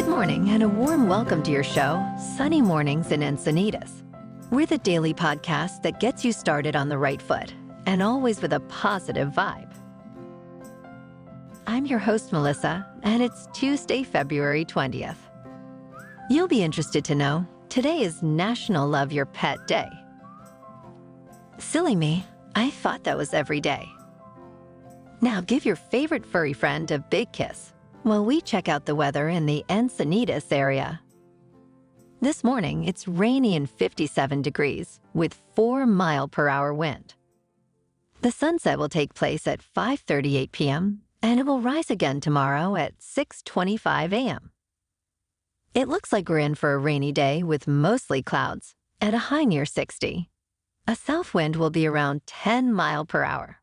Good morning and a warm welcome to your show, Sunny Mornings in Encinitas. We're the daily podcast that gets you started on the right foot and always with a positive vibe. I'm your host, Melissa, and it's Tuesday, February 20th. You'll be interested to know today is National Love Your Pet Day. Silly me, I thought that was every day. Now give your favorite furry friend a big kiss while we check out the weather in the Encinitas area. This morning, it's rainy and 57 degrees with 4-mile-per-hour wind. The sunset will take place at 5:38 p.m., and it will rise again tomorrow at 6:25 a.m. It looks like we're in for a rainy day with mostly clouds at a high near 60. A south wind will be around 10 miles per hour.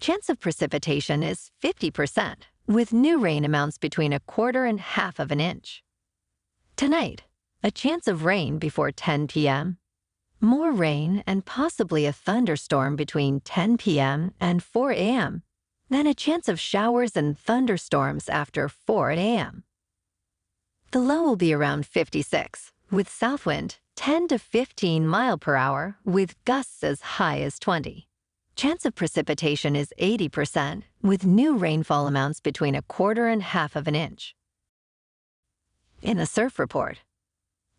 Chance of precipitation is 50%, with new rain amounts between 1/4 and 1/2 of an inch. Tonight, a chance of rain before 10 p.m., more rain and possibly a thunderstorm between 10 p.m. and 4 a.m., then a chance of showers and thunderstorms after 4 a.m. The low will be around 56, with south wind 10 to 15 miles per hour with gusts as high as 20. Chance of precipitation is 80%, with new rainfall amounts between 1/4 and 1/2 of an inch. In the surf report,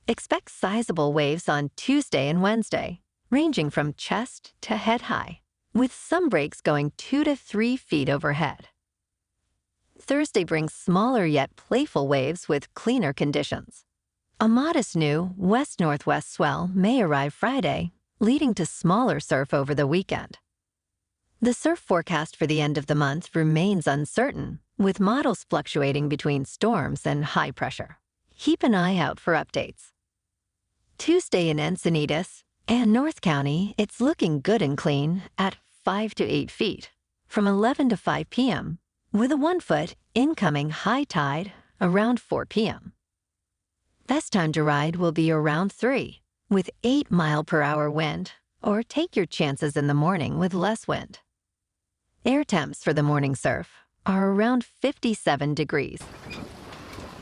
expect sizable waves on Tuesday and Wednesday, ranging from chest to head high, with some breaks going 2 to 3 feet overhead. Thursday brings smaller yet playful waves with cleaner conditions. A modest new west-northwest swell may arrive Friday, leading to smaller surf over the weekend. The surf forecast for the end of the month remains uncertain, with models fluctuating between storms and high pressure. Keep an eye out for updates. Tuesday in Encinitas and North County, it's looking good and clean at 5 to 8 feet from 11 to 5 p.m., with a 1-foot incoming high tide around 4 p.m. Best time to ride will be around 3, with 8-mile-per-hour wind, or take your chances in the morning with less wind. Air temps for the morning surf are around 57 degrees.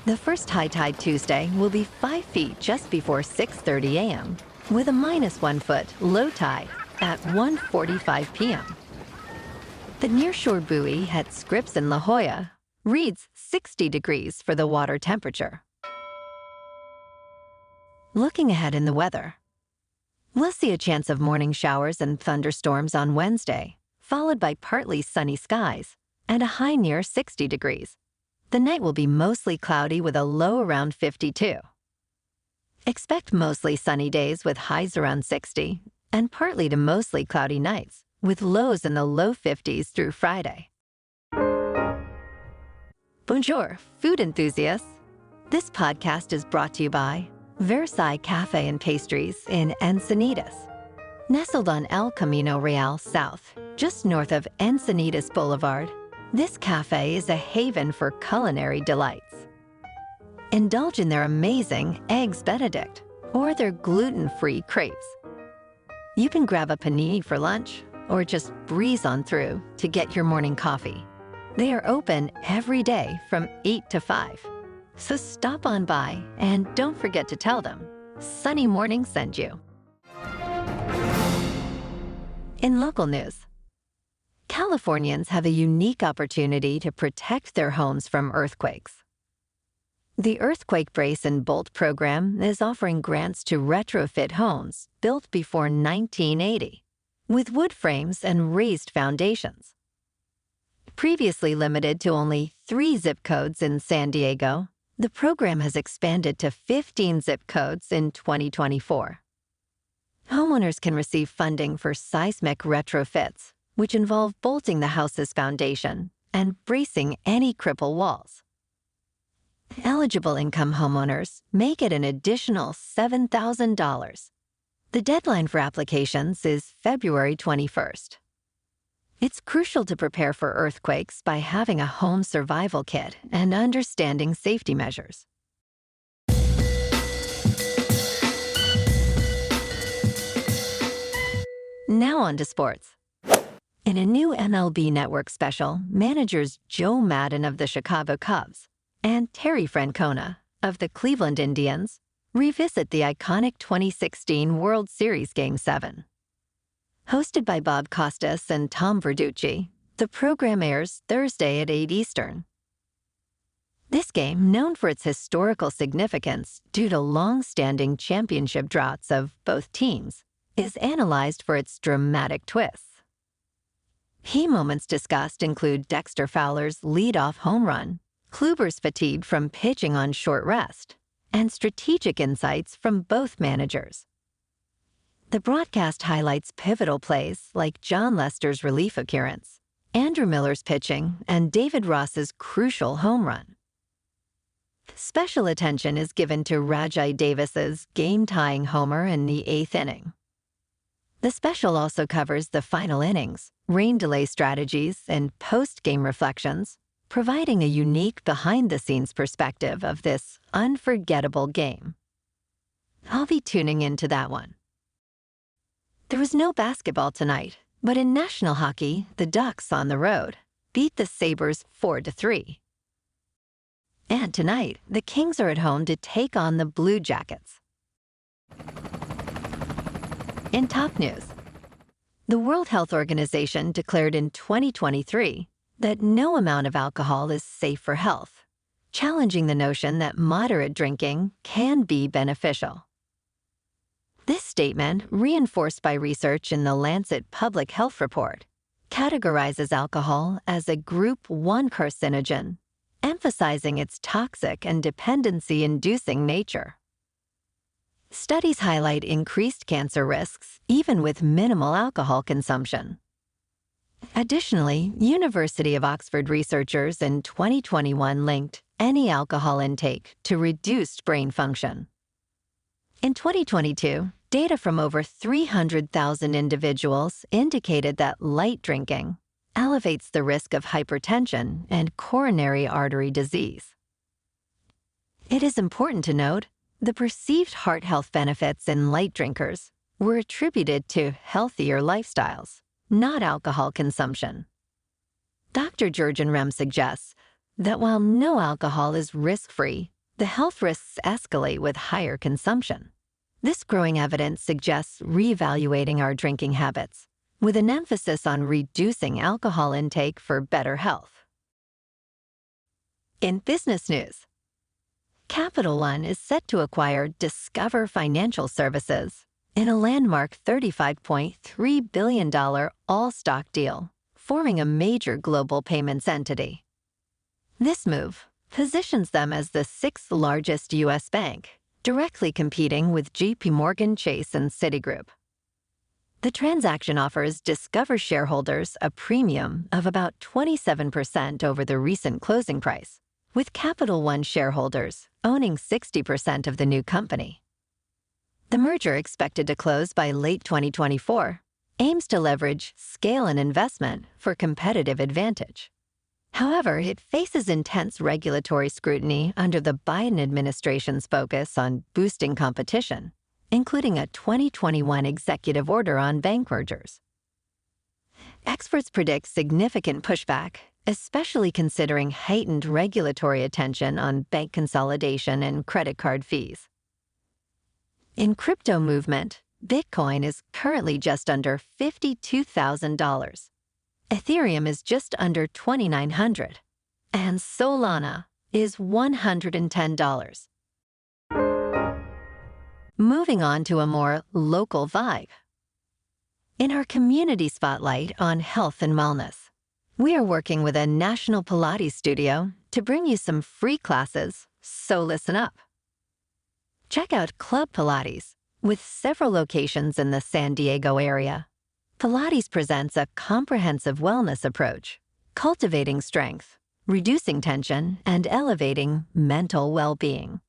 The first high tide Tuesday will be 5 feet just before 6:30 a.m., with a -1-foot low tide at 1:45 p.m. The nearshore buoy at Scripps in La Jolla reads 60 degrees for the water temperature. Looking ahead in the weather, we'll see a chance of morning showers and thunderstorms on Wednesday, followed by partly sunny skies and a high near 60 degrees. The night will be mostly cloudy with a low around 52. Expect mostly sunny days with highs around 60 and partly to mostly cloudy nights with lows in the low 50s through Friday. Bonjour, food enthusiasts. This podcast is brought to you by Versailles Cafe and Pastries in Encinitas. Nestled on El Camino Real South, just north of Encinitas Boulevard, this cafe is a haven for culinary delights. Indulge in their amazing Eggs Benedict or their gluten-free crepes. You can grab a panini for lunch or just breeze on through to get your morning coffee. They are open every day from 8 to 5. So stop on by and don't forget to tell them Sunny Morning sent you. In local news, Californians have a unique opportunity to protect their homes from earthquakes. The Earthquake Brace and Bolt program is offering grants to retrofit homes built before 1980, with wood frames and raised foundations. Previously limited to only 3 zip codes in San Diego, the program has expanded to 15 zip codes in 2024. Homeowners can receive funding for seismic retrofits, which involve bolting the house's foundation and bracing any cripple walls. Eligible income homeowners may get an additional $7,000. The deadline for applications is February 21st. It's crucial to prepare for earthquakes by having a home survival kit and understanding safety measures. Now on to sports. In a new MLB Network special, managers Joe Maddon of the Chicago Cubs and Terry Francona of the Cleveland Indians revisit the iconic 2016 World Series Game 7. Hosted by Bob Costas and Tom Verducci, the program airs Thursday at 8 Eastern. This game, known for its historical significance due to long-standing championship droughts of both teams, is analyzed for its dramatic twists. Key moments discussed include Dexter Fowler's lead-off home run, Kluber's fatigue from pitching on short rest, and strategic insights from both managers. The broadcast highlights pivotal plays like John Lester's relief appearance, Andrew Miller's pitching, and David Ross's crucial home run. Special attention is given to Rajai Davis's game-tying homer in the 8th inning. The special also covers the final innings, rain delay strategies, and post-game reflections, providing a unique behind-the-scenes perspective of this unforgettable game. I'll be tuning into that one. There was no basketball tonight, but in national hockey, the Ducks on the road beat the Sabres 4-3. And tonight, the Kings are at home to take on the Blue Jackets. In top news, the World Health Organization declared in 2023 that no amount of alcohol is safe for health, challenging the notion that moderate drinking can be beneficial. This statement, reinforced by research in the Lancet Public Health Report, categorizes alcohol as a Group 1 carcinogen, emphasizing its toxic and dependency-inducing nature. Studies highlight increased cancer risks even with minimal alcohol consumption. Additionally, University of Oxford researchers in 2021 linked any alcohol intake to reduced brain function. In 2022, data from over 300,000 individuals indicated that light drinking elevates the risk of hypertension and coronary artery disease. It is important to note the perceived heart health benefits in light drinkers were attributed to healthier lifestyles, not alcohol consumption. Dr. Jurgen Rem suggests that while no alcohol is risk-free, the health risks escalate with higher consumption. This growing evidence suggests reevaluating our drinking habits, with an emphasis on reducing alcohol intake for better health. In business news, Capital One is set to acquire Discover Financial Services in a landmark $35.3 billion all-stock deal, forming a major global payments entity. This move positions them as the 6th largest U.S. bank, directly competing with J.P. Morgan Chase and Citigroup. The transaction offers Discover shareholders a premium of about 27% over the recent closing price, with Capital One shareholders owning 60% of the new company. The merger, expected to close by late 2024, aims to leverage scale and investment for competitive advantage. However, it faces intense regulatory scrutiny under the Biden administration's focus on boosting competition, including a 2021 executive order on bank mergers. Experts predict significant pushback, especially considering heightened regulatory attention on bank consolidation and credit card fees. In crypto movement, Bitcoin is currently just under $52,000. Ethereum is just under $2,900, and Solana is $110. Moving on to a more local vibe. In our community spotlight on health and wellness, we are working with a national Pilates studio to bring you some free classes, so listen up. Check out Club Pilates, with several locations in the San Diego area. Pilates presents a comprehensive wellness approach, cultivating strength, reducing tension, and elevating mental well-being.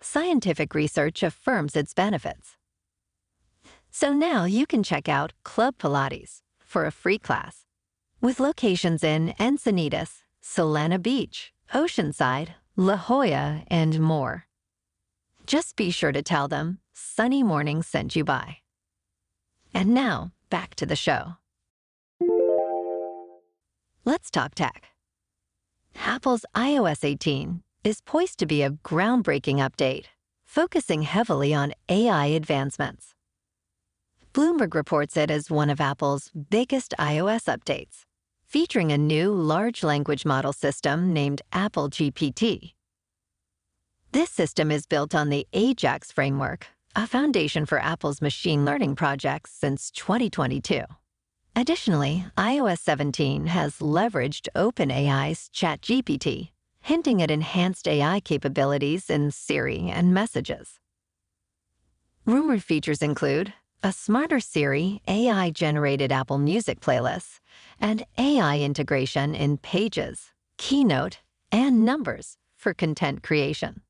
Scientific research affirms its benefits. So now you can check out Club Pilates for a free class, with locations in Encinitas, Solana Beach, Oceanside, La Jolla, and more. Just be sure to tell them Sunny Morning sent you by. And now, back to the show. Let's talk tech. Apple's iOS 18 is poised to be a groundbreaking update, focusing heavily on AI advancements. Bloomberg reports it as one of Apple's biggest iOS updates, featuring a new large language model system named Apple GPT. This system is built on the AJAX framework, a foundation for Apple's machine learning projects since 2022. Additionally, iOS 17 has leveraged OpenAI's ChatGPT, hinting at enhanced AI capabilities in Siri and Messages. Rumored features include a smarter Siri AI-generated Apple Music playlists and AI integration in Pages, Keynote, and Numbers for content creation.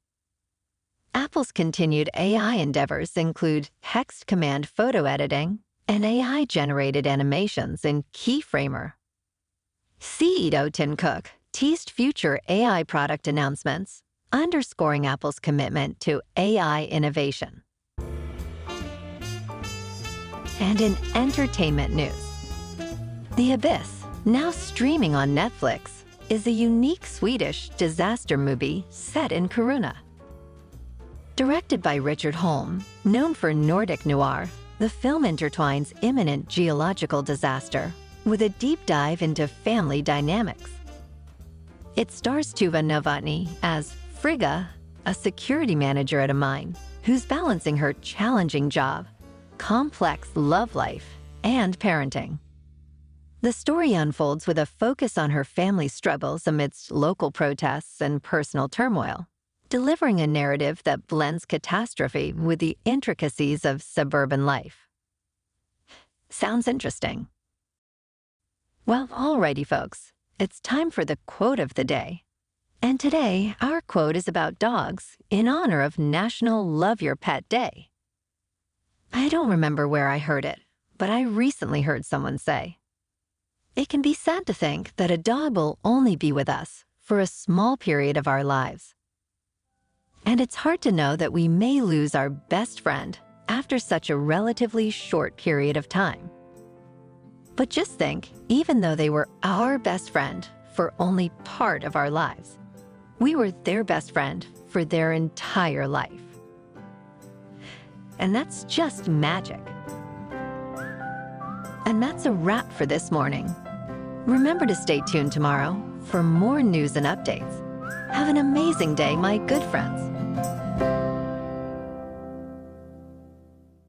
Apple's continued AI endeavors include text command photo editing and AI-generated animations in Keyframer. CEO Tim Cook teased future AI product announcements, underscoring Apple's commitment to AI innovation. And in entertainment news, The Abyss, now streaming on Netflix, is a unique Swedish disaster movie set in Kiruna. Directed by Richard Holm, known for Nordic noir, the film intertwines imminent geological disaster with a deep dive into family dynamics. It stars Tuva Novotny as Frigga, a security manager at a mine who's balancing her challenging job, complex love life, and parenting. The story unfolds with a focus on her family's struggles amidst local protests and personal turmoil, delivering a narrative that blends catastrophe with the intricacies of suburban life. Sounds interesting. Well, alrighty, folks. It's time for the quote of the day. And today, our quote is about dogs in honor of National Love Your Pet Day. I don't remember where I heard it, but I recently heard someone say, "It can be sad to think that a dog will only be with us for a small period of our lives. And it's hard to know that we may lose our best friend after such a relatively short period of time. But just think, even though they were our best friend for only part of our lives, we were their best friend for their entire life." And that's just magic. And that's a wrap for this morning. Remember to stay tuned tomorrow for more news and updates. Have an amazing day, my good friends.